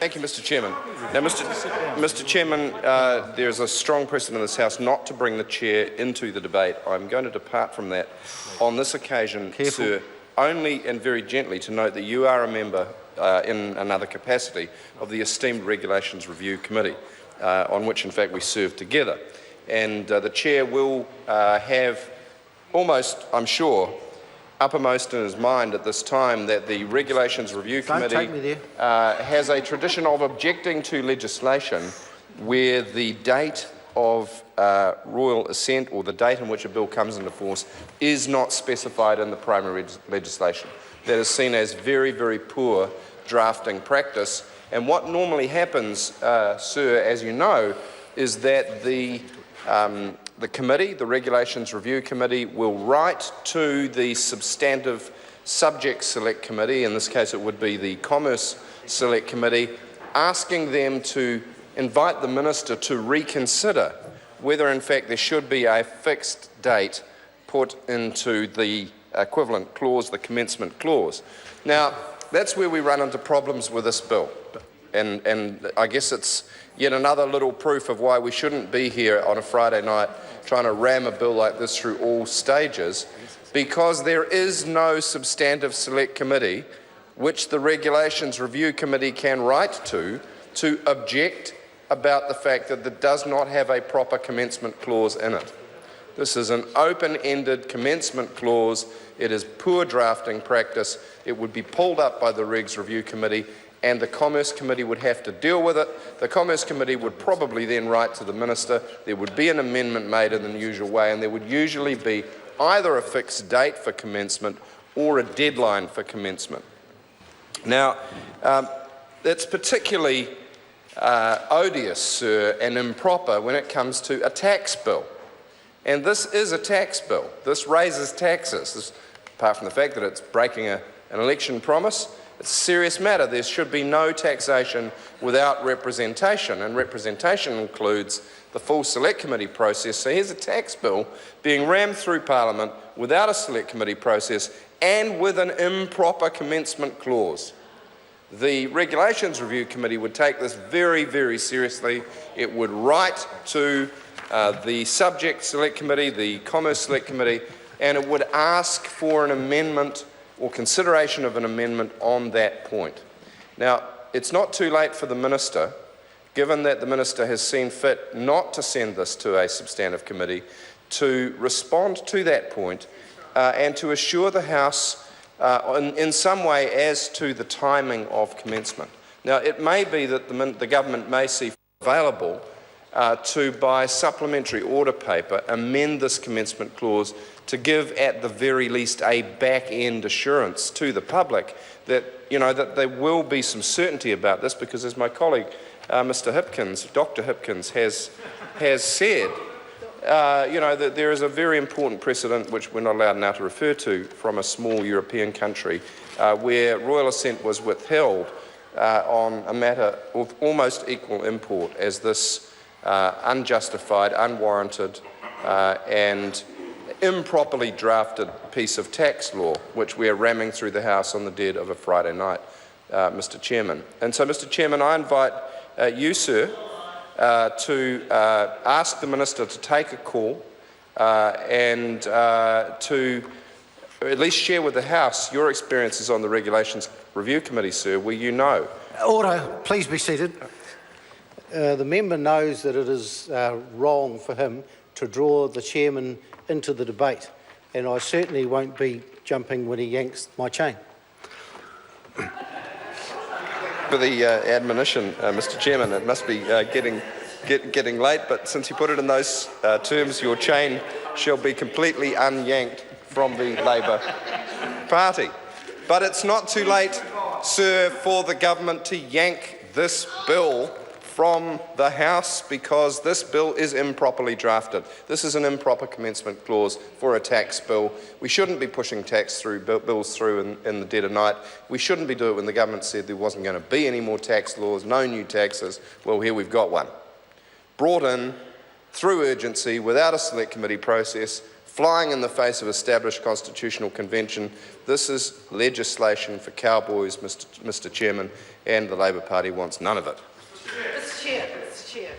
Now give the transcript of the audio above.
Thank you, Mr. Chairman. Now, Mr. Chairman, there is a strong precedent in this House not to bring the Chair into the debate. I'm going to depart from that on this occasion, sir, only and very gently to note that you are a member in another capacity of the esteemed Regulations Review Committee, on which, in fact, we serve together. And the Chair will have almost, I'm sure, uppermost in his mind at this time that the Regulations Review Committee has a tradition of objecting to legislation where the date of royal assent or the date in which a bill comes into force is not specified in the primary legislation. That is seen as very, very poor drafting practice. And what normally happens, sir, as you know, is that the committee, the Regulations Review Committee, will write to the substantive subject select committee, in this case it would be the Commerce Select Committee, asking them to invite the Minister to reconsider whether in fact there should be a fixed date put into the equivalent clause, the commencement clause. Now, that's where we run into problems with this bill. And I guess it's yet another little proof of why we shouldn't be here on a Friday night trying to ram a bill like this through all stages, because there is no substantive select committee which the Regulations Review Committee can write to object about the fact that it does not have a proper commencement clause in it. This is an open-ended commencement clause. It is poor drafting practice. It would be pulled up by the Regs Review Committee, and the Commerce Committee would have to deal with it. The Commerce Committee would probably then write to the Minister. There would be an amendment made in the usual way, and there would usually be either a fixed date for commencement or a deadline for commencement. Now, it's particularly odious, sir, and improper when it comes to a tax bill. And this is a tax bill. This raises taxes. Apart from the fact that it's breaking an election promise, it's a serious matter. There should be no taxation without representation, and representation includes the full Select Committee process. So here's a tax bill being rammed through Parliament without a Select Committee process and with an improper commencement clause. The Regulations Review Committee would take this very, very seriously. It would write to the Subject Select Committee, the Commerce Select Committee, and it would ask for an amendment or consideration of an amendment on that point. Now, it's not too late for the Minister, given that the Minister has seen fit not to send this to a substantive committee, to respond to that point and to assure the House in some way as to the timing of commencement. Now, it may be that the government may see available to, by supplementary order paper, amend this commencement clause to give, at the very least, a back-end assurance to the public that, that there will be some certainty about this, because as my colleague, Mr. Hipkins, Dr. Hipkins, has said, that there is a very important precedent, which we're not allowed now to refer to, from a small European country, where royal assent was withheld on a matter of almost equal import as this unjustified, unwarranted, and improperly drafted piece of tax law, which we are ramming through the House on the dead of a Friday night, Mr. Chairman. And so, Mr. Chairman, I invite you, sir, to ask the Minister to take a call and to at least share with the House your experiences on the Regulations Review Committee, sir, where you know. Order. Please be seated. The member knows that it is wrong for him to draw the chairman into the debate, and I certainly won't be jumping when he yanks my chain. For the admonition, Mr. Chairman, it must be getting late, but since you put it in those terms, your chain shall be completely unyanked from the Labour Party. But it's not too late, sir, for the government to yank this bill from the House, because this bill is improperly drafted. This is an improper commencement clause for a tax bill. We shouldn't be pushing bills through in the dead of night. We shouldn't be doing it when the government said there wasn't going to be any more tax laws, no new taxes. Well, here we've got one. Brought in through urgency, without a select committee process, flying in the face of established constitutional convention. This is legislation for cowboys, Mr Chairman, and the Labor Party wants none of it.